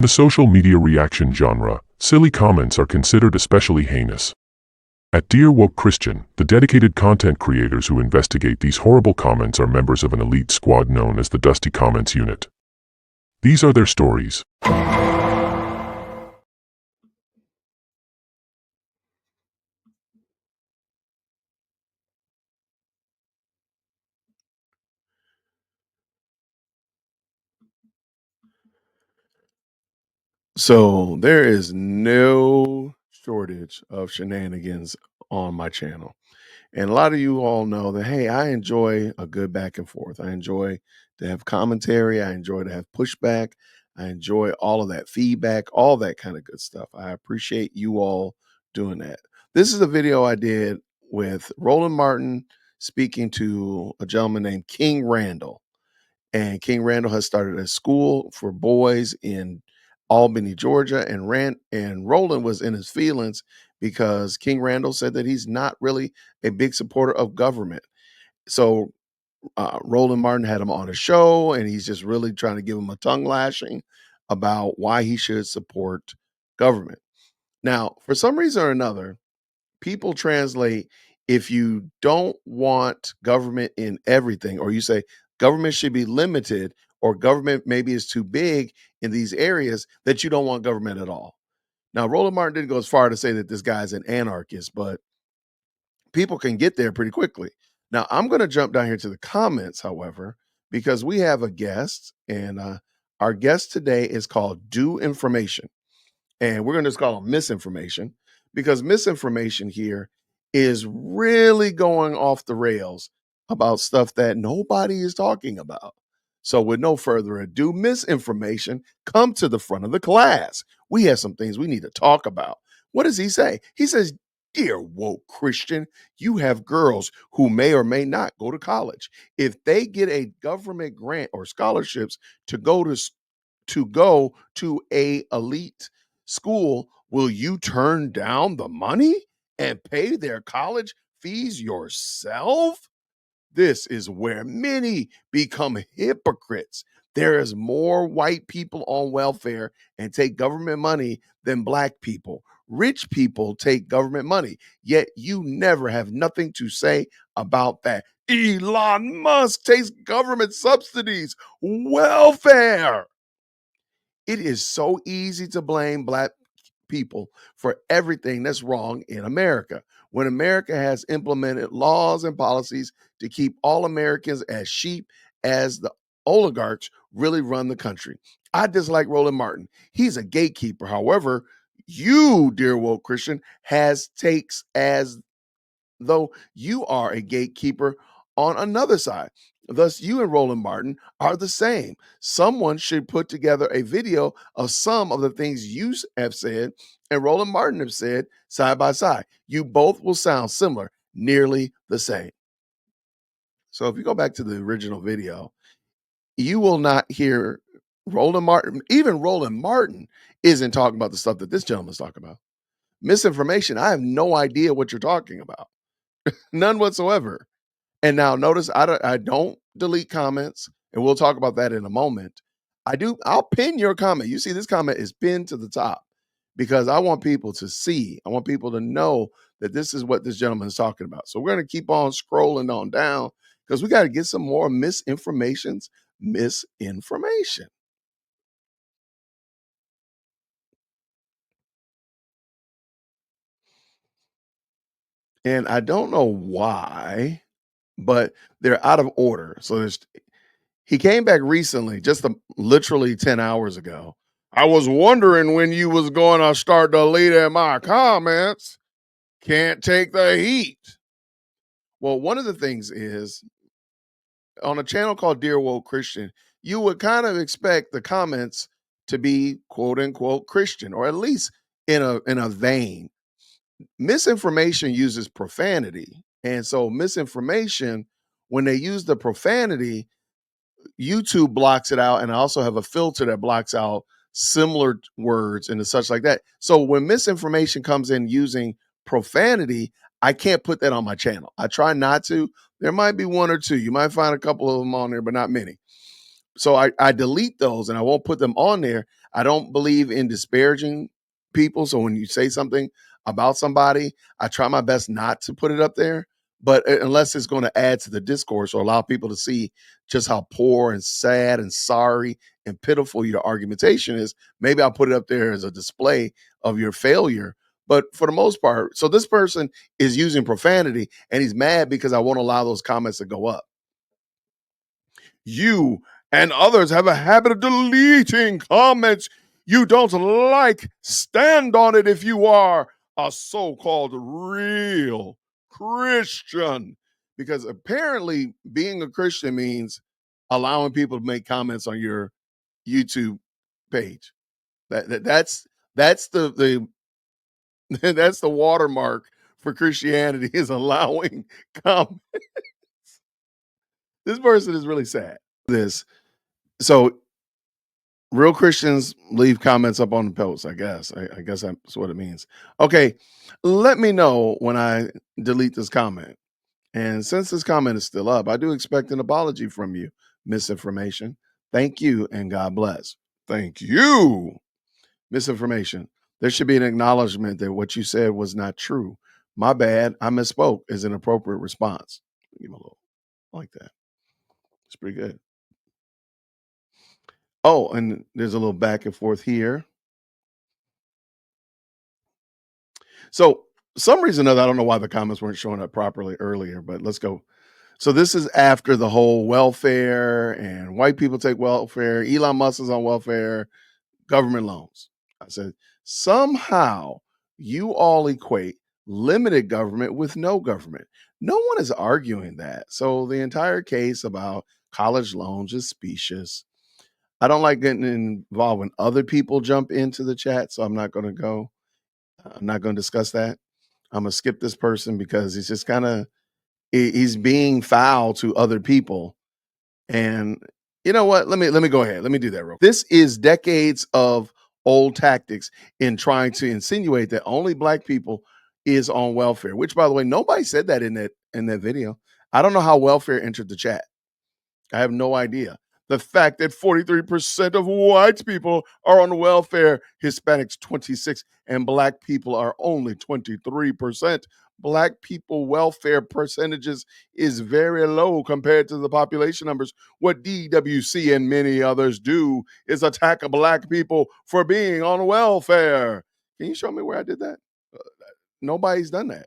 The social media reaction genre, silly comments are considered especially heinous. At Dear Woke Christian, the dedicated content creators who investigate these horrible comments are members of an elite squad known as the Dusty Comments Unit. These are their stories. So there is no shortage of shenanigans on my channel. And a lot of you all know that, hey, I enjoy a good back and forth. I enjoy to have commentary. I enjoy to have pushback. I enjoy all of that feedback, all that kind of good stuff. I appreciate you all doing that. This is a video I did with Roland Martin speaking to a gentleman named King Randall. And King Randall has started a school for boys in Albany, Georgia, and Roland was in his feelings because King Randall said that he's not really a big supporter of government. So Roland Martin had him on a show, and he's just really trying to give him a tongue lashing about why he should support government. Now, for some reason or another, people translate if you don't want government in everything, or you say government should be limited, or government maybe is too big in these areas, that you don't want government at all. Now, Roland Martin didn't go as far to say that this guy's an anarchist, but people can get there pretty quickly. Now, I'm going to jump down here to the comments, however, because we have a guest, and our guest today is called Do Information. And we're going to just call them misinformation, because misinformation here is really going off the rails about stuff that nobody is talking about. So with no further ado, misinformation, come to the front of the class. We have some things we need to talk about. What does he say? He says, "Dear woke Christian, you have girls who may or may not go to college. If they get a government grant or scholarships to go to a elite school, will you turn down the money and pay their college fees yourself? This is where many become hypocrites. There is more white people on welfare and take government money than black people. Rich people take government money, yet you never have nothing to say about that. Elon Musk takes government subsidies, welfare. It is so easy to blame black people for everything that's wrong in America, when America has implemented laws and policies to keep all Americans as sheep, as the oligarchs really run the country. I dislike Roland Martin. He's a gatekeeper. However, you, dear woke Christian, has takes as though you are a gatekeeper on another side. Thus, you and Roland Martin are the same. Someone should put together a video of some of the things you have said and Roland Martin have said side by side. You both will sound similar, nearly the same. So if you go back to the original video, you will not hear Roland Martin. Even Roland Martin isn't talking about the stuff that this gentleman's talking about. Misinformation, I have no idea what you're talking about. None whatsoever. And now notice I don't delete comments, and we'll talk about that in a moment. I'll pin your comment. You see this comment is pinned to the top because I want people to see. I want people to know that this is what this gentleman is talking about. So we're going to keep on scrolling on down because we got to get some more misinformation. And I don't know why, but they're out of order. So he came back recently, just literally 10 hours ago. I was wondering when you was going to start deleting my comments. Can't take the heat. Well, one of the things is on a channel called Dear Woke Christian, you would kind of expect the comments to be quote unquote Christian, or at least in a vein. Misinformation uses profanity. And so misinformation, when they use the profanity, YouTube blocks it out, and I also have a filter that blocks out similar words and such like that. So when misinformation comes in using profanity, I can't put that on my channel. I try not to. There might be one or two. You might find a couple of them on there, but not many. So I delete those and I won't put them on there. I don't believe in disparaging people. So when you say something about somebody, I try my best not to put it up there. But unless it's going to add to the discourse or allow people to see just how poor and sad and sorry and pitiful your argumentation is, maybe I'll put it up there as a display of your failure. But for the most part, so this person is using profanity and he's mad because I won't allow those comments to go up. You and others have a habit of deleting comments you don't like. Stand on it if you are a so-called real Christian. Because apparently being a Christian means allowing people to make comments on your YouTube page. That's the that's the watermark for Christianity, is allowing comments. This person is really sad. This so real Christians leave comments up on the post, I guess. I guess that's what it means. Okay, let me know when I delete this comment. And since this comment is still up, I do expect an apology from you, misinformation. Thank you and God bless. Thank you, misinformation. There should be an acknowledgement that what you said was not true. My bad, I misspoke, is an appropriate response. Give him a little like that. It's pretty good. Oh, and there's a little back and forth here. So, some reason or other, I don't know why the comments weren't showing up properly earlier, but let's go. So this is after the whole welfare and white people take welfare, Elon Musk is on welfare, government loans. I said, somehow you all equate limited government with no government. No one is arguing that. So the entire case about college loans is specious. I don't like getting involved when other people jump into the chat, so I'm not going to go. I'm not going to discuss that. I'm going to skip this person because he's just kind of he's being foul to other people. And you know what? Let me go ahead. Let me do that real quick. This is decades of old tactics in trying to insinuate that only black people is on welfare, which by the way, nobody said that in that video. I don't know how welfare entered the chat. I have no idea. The fact that 43% of white people are on welfare, Hispanics 26, and black people are only 23%. Black people welfare percentages is very low compared to the population numbers. What DWC and many others do is attack black people for being on welfare. Can you show me where I did that? Nobody's done that.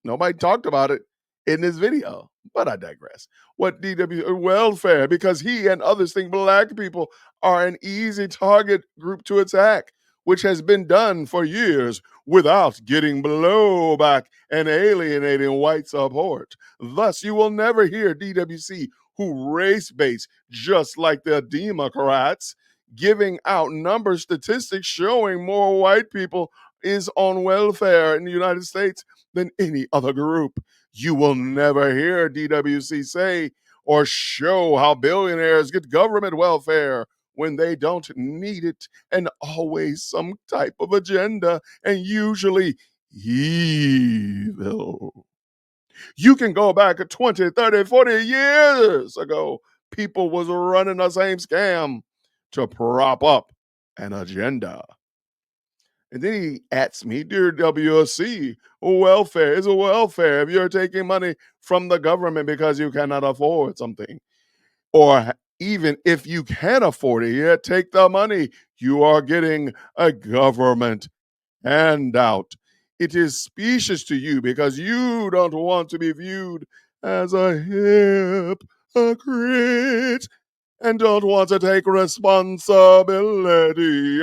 Nobody talked about it in this video, but I digress. What DW welfare? Because he and others think black people are an easy target group to attack, which has been done for years without getting blowback and alienating white support. Thus, you will never hear DWC, who race base just like the Democrats, giving out number statistics showing more white people is on welfare in the United States than any other group. You will never hear DWC say or show how billionaires get government welfare when they don't need it, and always some type of agenda, and usually evil. You can go back 20, 30, 40 years ago. People was running the same scam to prop up an agenda. And then he asks me, dear WSC, welfare is a welfare if you're taking money from the government because you cannot afford something. Or even if you can afford it, yet take the money. You are getting a government handout. It is specious to you because you don't want to be viewed as a hypocrite and don't want to take responsibility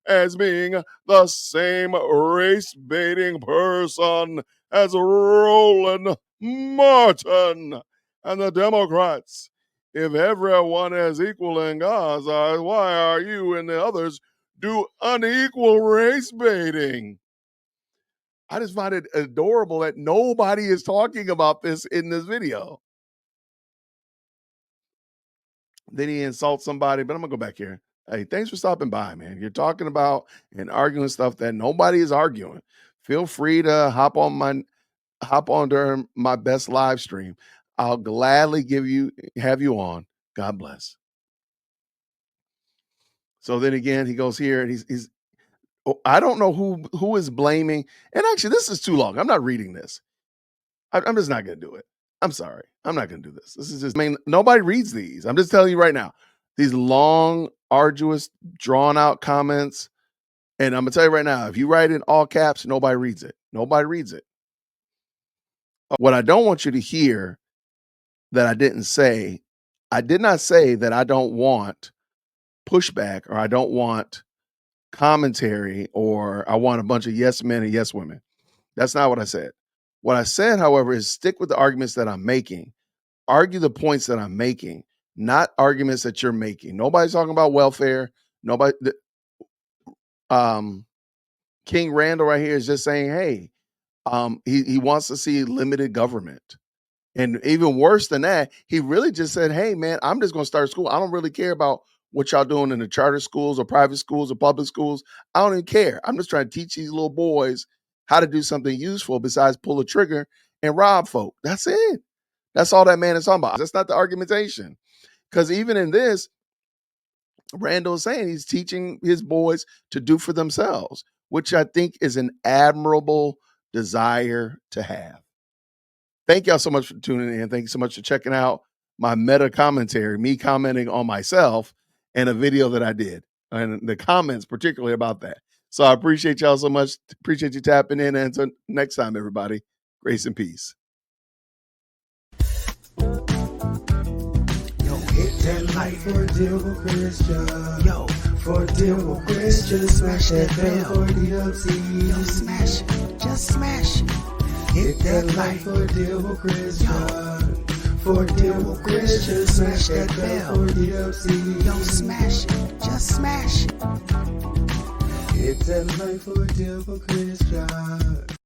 as being the same race baiting person as Roland Martin and the Democrats. If everyone is equal in God's eyes, why are you and the others do unequal race baiting? I just find it adorable that nobody is talking about this in this video. Then he insults somebody, but I'm gonna go back here. Hey, thanks for stopping by, man. You're talking about and arguing stuff that nobody is arguing. Feel free to hop on during my best live stream. I'll gladly have you on. God bless. So then again, he goes here and he's I don't know who is blaming. And actually, this is too long. I'm not reading this. I'm just not going to do it. I'm sorry. I'm not going to do this. This is just, I mean, nobody reads these. I'm just telling you right now. These long, arduous, drawn out comments. And I'm going to tell you right now, if you write in all caps, nobody reads it. Nobody reads it. What I don't want you to hear that I didn't say, I did not say that I don't want pushback or I don't want commentary or I want a bunch of yes men and yes women. That's not what I said. What I said, however, is stick with the arguments that I'm making. Argue the points that I'm making, not arguments that you're making. Nobody's talking about welfare. Nobody. King Randall right here is just saying, hey, he wants to see limited government. And even worse than that, he really just said, hey, man, I'm just going to start school. I don't really care about what y'all doing in the charter schools or private schools or public schools. I don't even care. I'm just trying to teach these little boys how to do something useful besides pull a trigger and rob folk. That's it. That's all that man is talking about. That's not the argumentation. Because even in this, Randall is saying he's teaching his boys to do for themselves, which I think is an admirable desire to have. Thank y'all so much for tuning in. Thank you so much for checking out my meta commentary, me commenting on myself and a video that I did and the comments particularly about that. So I appreciate y'all so much. Appreciate you tapping in. And until next time, everybody, grace and peace. Hit that like for Devil Christian. Yo, for Devil Christian, smash that bell for DLC. Yo, smash it, just smash it. Hit that like for Devil Christian. For Devil Christian, smash that bell for DLC. Yo, smash it, just smash it. Hit that like for Devil Christian.